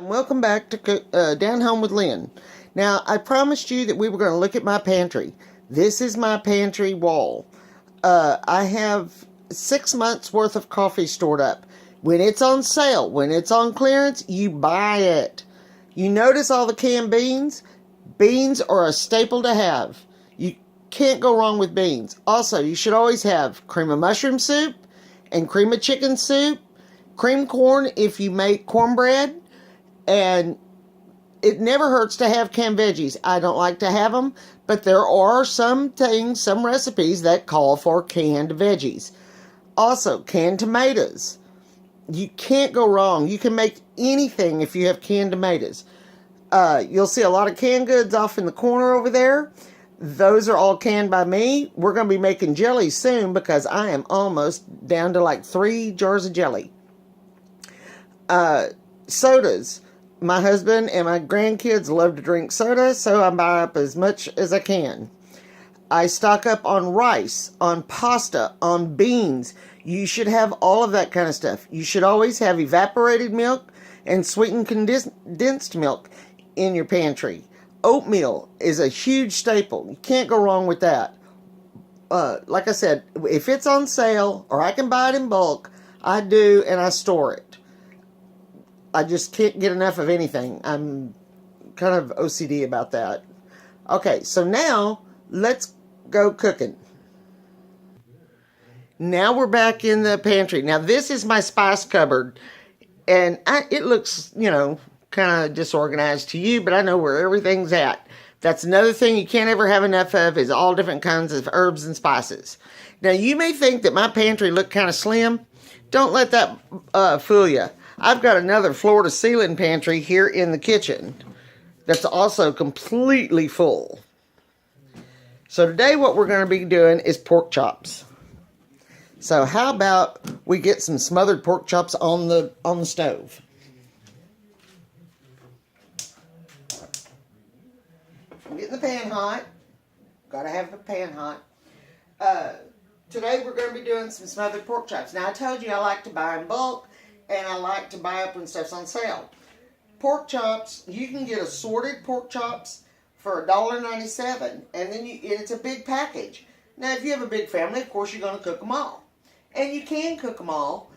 Welcome back to Down Home with Lynn. Now, I promised you that we were going to look at my pantry. This is my pantry wall. I have 6 months worth of coffee stored up. When it's on sale, when it's on clearance, you buy it. You notice all the canned beans? Beans are a staple to have. You can't go wrong with beans. Also, you should always have cream of mushroom soup and cream of chicken soup, cream corn if you make cornbread, and it never hurts to have canned veggies. I don't like to have them, but there are some things, some recipes that call for canned veggies. Also, canned tomatoes. You can't go wrong. You can make anything if you have canned tomatoes. You'll see a lot of canned goods off in the corner over there. Those are all canned by me. We're going to be making jelly soon because I am almost down to like 3 jars of jelly. Sodas. My husband and my grandkids love to drink soda, so I buy up as much as I can. I stock up on rice, on pasta, on beans. You should have all of that kind of stuff. You should always have evaporated milk and sweetened condensed milk in your pantry. Oatmeal is a huge staple. You can't go wrong with that. Like I said, if it's on sale or I can buy it in bulk, I do, and I store it. I just can't get enough of anything. I'm kind of OCD about that. Okay, so now let's go cooking. Now we're back in the pantry. Now this is my spice cupboard, and it looks, kind of disorganized to you, but I know where everything's at. That's another thing you can't ever have enough of, is all different kinds of herbs and spices. Now you may think that my pantry looked kind of slim. Don't let that fool you. I've got another floor-to-ceiling pantry here in the kitchen that's also completely full. So today what we're going to be doing is pork chops. So how about we get some smothered pork chops on the stove? I'm getting the pan hot. Got to have the pan hot. Today we're going to be doing some smothered pork chops. Now I told you I like to buy in bulk, and I like to buy up when stuff's on sale. Pork chops, you can get assorted pork chops for $1.97, and then it's a big package. Now, if you have a big family, of course, you're going to cook them all. And you can cook them all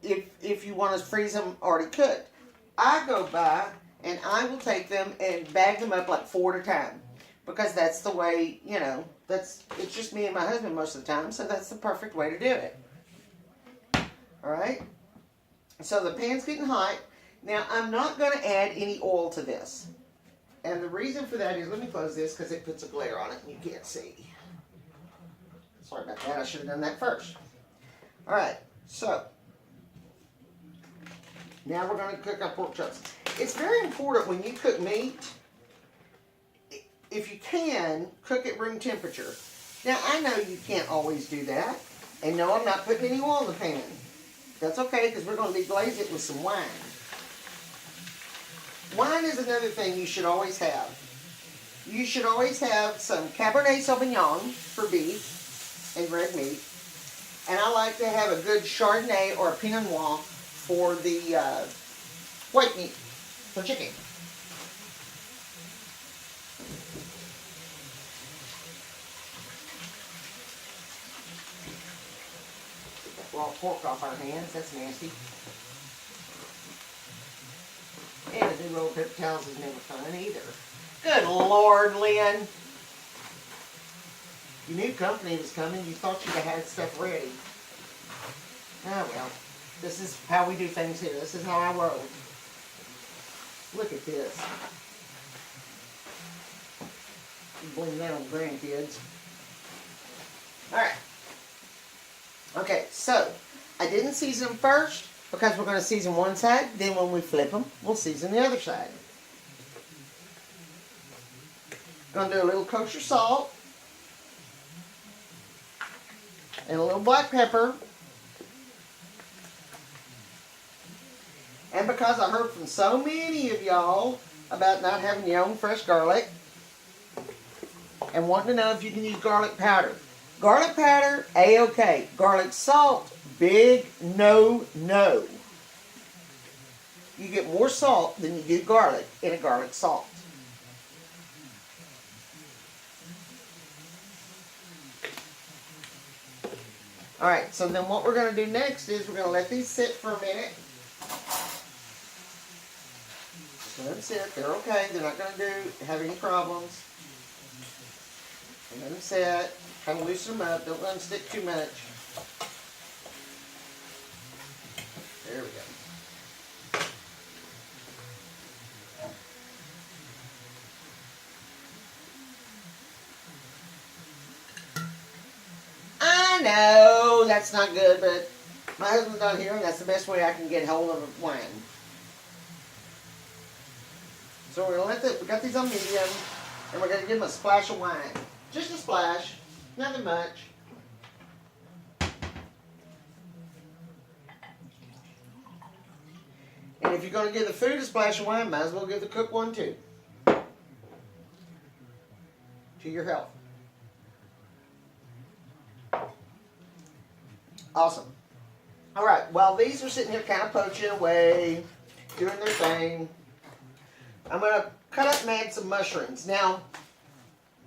if you want to freeze them already cooked. I go by, and I will take them and bag them up like 4 at a time. Because that's the way, it's just me and my husband most of the time, so that's the perfect way to do it. Alright, so the pan's getting hot. Now, I'm not going to add any oil to this. And the reason for that is, let me close this because it puts a glare on it and you can't see. Sorry about that, I should have done that first. Alright, so, now we're going to cook our pork chops. It's very important when you cook meat, if you can, cook at room temperature. Now, I know you can't always do that. And no, I'm not putting any oil in the pan. That's okay, because we're going to deglaze it with some wine. Wine is another thing you should always have. You should always have some Cabernet Sauvignon for beef and red meat. And I like to have a good Chardonnay or a Pinot Noir for the white meat, for chicken. Raw pork off our hands, that's nasty. And a new roll of paper towels is never fun either. Good Lord, Lynn. You knew company was coming, you thought you'd have had stuff ready. Oh well, this is how we do things here. This is how I roll. Look at this. Blame that on grandkids. Alright. Okay, so I didn't season them first because we're going to season one side. Then when we flip them, we'll season the other side. Going to do a little kosher salt and a little black pepper. And because I heard from so many of y'all about not having your own fresh garlic and wanting to know if you can use garlic powder. Garlic powder, A-okay. Garlic salt, big no-no. you get more salt than you do garlic in a garlic salt. Alright, so then what we're going to do next is we're going to let these sit for a minute. Just let them sit. They're okay. They're not going to have any problems. Let them sit. Kind of loosen them up. Don't let them stick too much. There we go. I know that's not good, but my husband's not here, and that's the best way I can get hold of wine. So we're gonna we got these on medium, and we're gonna give them a splash of wine. Just a splash, nothing much. And if you're gonna give the food a splash of wine, might as well give the cook one too. To your health. Awesome. All right, while these are sitting here kind of poaching away, doing their thing, I'm going to cut up and add some mushrooms. Now,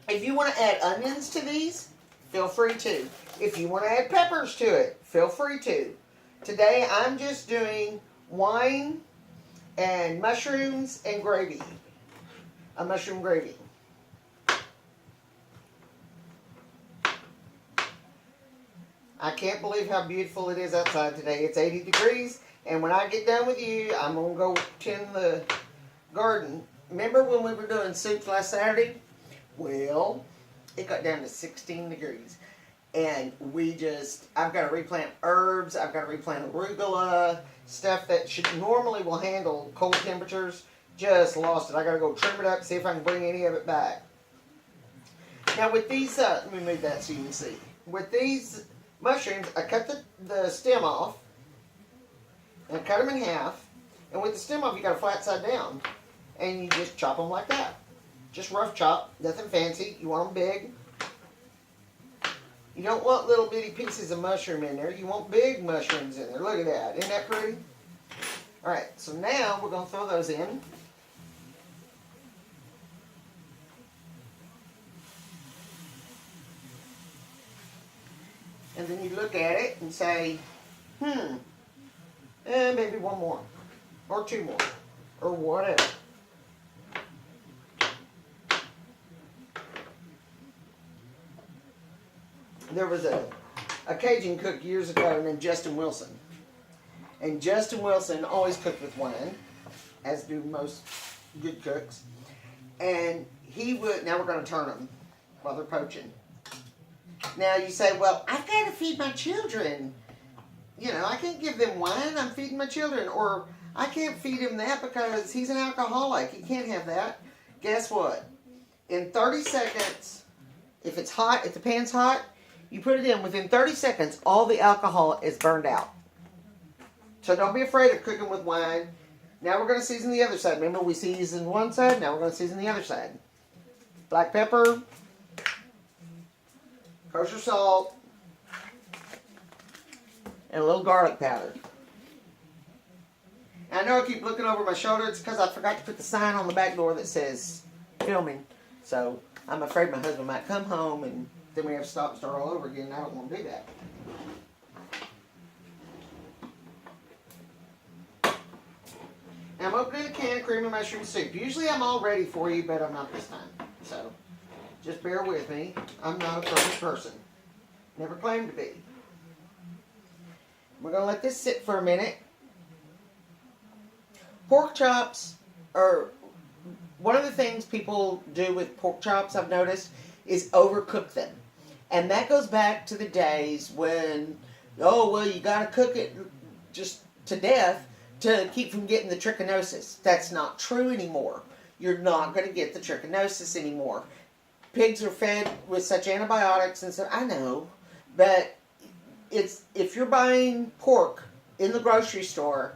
if you want to add onions to these, feel free to. If you want to add peppers to it, feel free to. Today, I'm just doing wine and mushrooms and gravy. A mushroom gravy. I can't believe how beautiful it is outside today. It's 80 degrees, and when I get done with you, I'm going to go tend the garden. Remember when we were doing soups last Saturday? Well, it got down to 16 degrees, and I've got to replant herbs, I've got to replant arugula, stuff that normally will handle cold temperatures. Just lost it. I got to go trim it up, see if I can bring any of it back. Now with these, let me move that so you can see. With these mushrooms, I cut the stem off, and I cut them in half, and with the stem off, you got a flat side down, and you just chop them like that. Just rough chop, nothing fancy. You want them big. You don't want little bitty pieces of mushroom in there. You want big mushrooms in there. Look at that. Isn't that pretty? Alright, so now we're going to throw those in. And then you look at it and say, maybe one more, or two more, or whatever. There was a Cajun cook years ago named Justin Wilson. And Justin Wilson always cooked with wine, as do most good cooks. And he would, now we're going to turn them while they're poaching. Now you say, well, I've got to feed my children. You know, I can't give them wine. I'm feeding my children. Or I can't feed him that because he's an alcoholic. He can't have that. Guess what? In 30 seconds, if it's hot, if the pan's hot, you put it in. Within 30 seconds, all the alcohol is burned out. So don't be afraid of cooking with wine. Now we're going to season the other side. Remember, we seasoned one side. Now we're going to season the other side. Black pepper. Kosher salt, and a little garlic powder. And I know I keep looking over my shoulder. It's because I forgot to put the sign on the back door that says filming. So I'm afraid my husband might come home and then we have to stop and start all over again. I don't want to do that. Now I'm opening a can of cream and mushroom soup. Usually I'm all ready for you, but I'm not this time. So just bear with me. I'm not a perfect person. Never claimed to be. We're going to let this sit for a minute. Pork chops are one of the things people do with pork chops, I've noticed, is overcook them. And that goes back to the days when, oh, well, you got to cook it just to death to keep from getting the trichinosis. That's not true anymore. You're not going to get the trichinosis anymore. Pigs are fed with such antibiotics and stuff. I know, but if you're buying pork in the grocery store,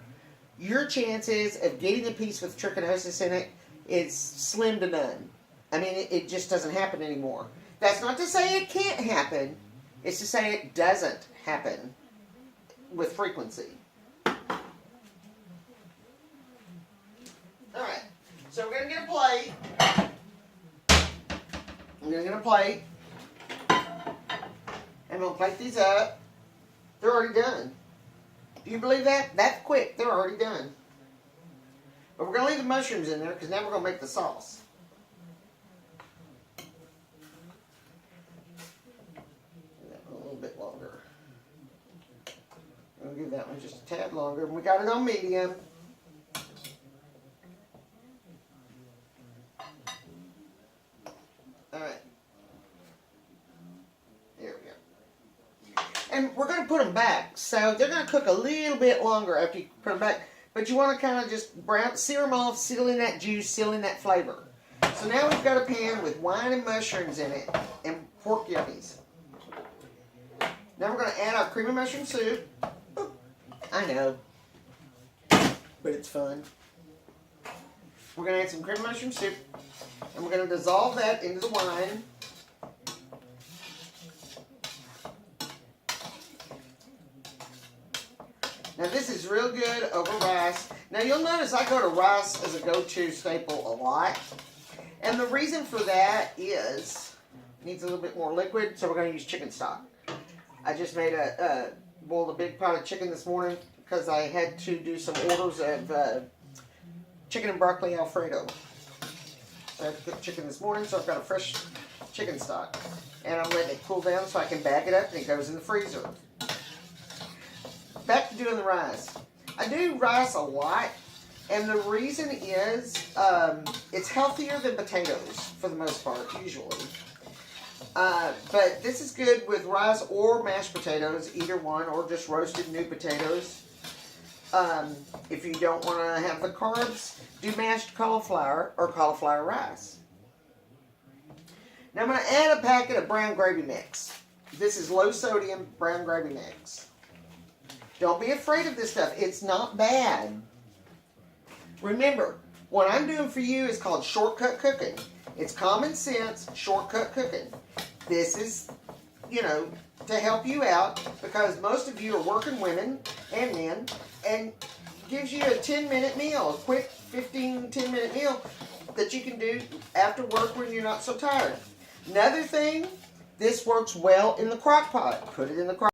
your chances of getting a piece with trichinosis in it is slim to none. I mean, it just doesn't happen anymore. That's not to say it can't happen. It's to say it doesn't happen with frequency. I'm going to get a plate. I'm going to plate these up. They're already done. Do you believe that? That's quick. They're already done. But we're going to leave the mushrooms in there because now we're going to make the sauce. Give that one a little bit longer. We'll give that one just a tad longer. We got it on medium. Alright. There we go. And we're going to put them back. So they're going to cook a little bit longer after you put them back. But you want to kind of just sear them off, seal in that juice, seal in that flavor. So now we've got a pan with wine and mushrooms in it and pork yummies. Now we're going to add our cream of mushroom soup. I know, but it's fun. We're going to add some cream of mushroom soup, and we're going to dissolve that into the wine. Now this is real good over rice. Now you'll notice I go to rice as a go-to staple a lot. And the reason for that is it needs a little bit more liquid, so we're going to use chicken stock. I just made boiled a big pot of chicken this morning because I had to do some orders of chicken and broccoli Alfredo. So I had to cook chicken this morning, so I've got a fresh chicken stock. And I'm letting it cool down so I can bag it up and it goes in the freezer. Back to doing the rice. I do rice a lot, and the reason is it's healthier than potatoes for the most part, usually. But this is good with rice or mashed potatoes, either one, or just roasted new potatoes. If you don't want to have the carbs, do mashed cauliflower or cauliflower rice. Now I'm going to add a packet of brown gravy mix. This is low sodium brown gravy mix. Don't be afraid of this stuff. It's not bad. Remember, what I'm doing for you is called shortcut cooking. It's common sense shortcut cooking. This is, to help you out because most of you are working women and men, and gives you a 10-minute meal, a quick 10-minute meal that you can do after work when you're not so tired. Another thing, this works well in the crock pot. Put it in the crock pot.